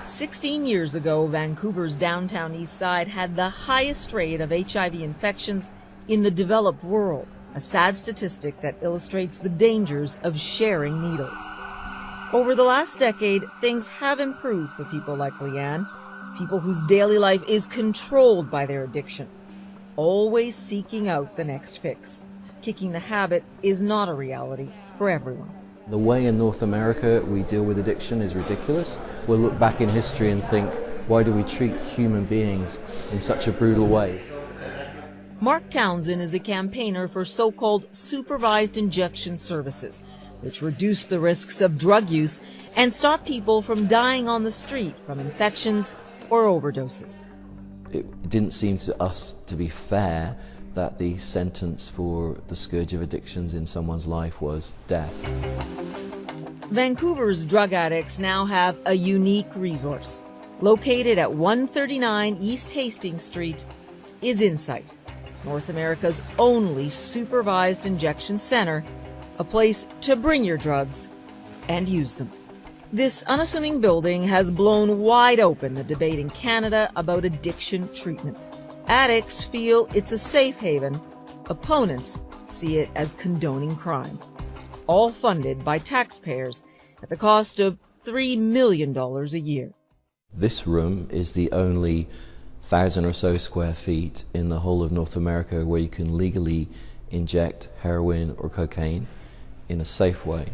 16 years ago, Vancouver's downtown east side had the highest rate of HIV infections in the developed world, a sad statistic that illustrates the dangers of sharing needles. Over the last decade, things have improved for people like Leanne, people whose daily life is controlled by their addiction, always seeking out the next fix. Kicking the habit is not a reality for everyone. The way in North America we deal with addiction is ridiculous. We'll look back in history and think, why do we treat human beings in such a brutal way? Mark Townsend is a campaigner for so-called supervised injection services, which reduce the risks of drug use and stop people from dying on the street from infections or overdoses. It didn't seem to us to be fair that the sentence for the scourge of addictions in someone's life was death. Vancouver's drug addicts now have a unique resource. Located at 139 East Hastings Street is Insight, North America's only supervised injection center, a place to bring your drugs and use them. This unassuming building has blown wide open the debate in Canada about addiction treatment. Addicts feel it's a safe haven. Opponents see it as condoning crime. All funded by taxpayers at the cost of $3 million a year. This room is the only 1,000 or so square feet in the whole of North America where you can legally inject heroin or cocaine in a safe way.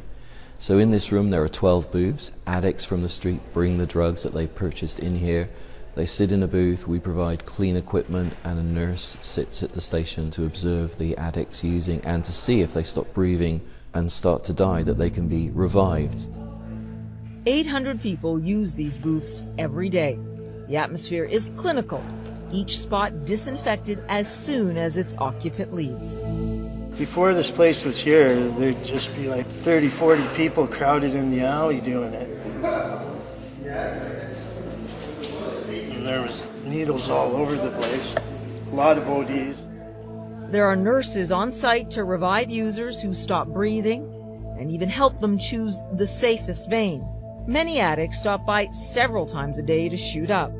So in this room there are 12 booths. Addicts from the street bring the drugs that they purchased in here. They sit in a booth, we provide clean equipment, and a nurse sits at the station to observe the addicts using and to see if they stop breathing and start to die, that they can be revived. 800 people use these booths every day. The atmosphere is clinical, each spot disinfected as soon as its occupant leaves. Before this place was here, there'd just be like 30, 40 people crowded in the alley doing it. And there was needles all over the place, a lot of ODs. There are nurses on site to revive users who stop breathing and even help them choose the safest vein. Many addicts stop by several times a day to shoot up.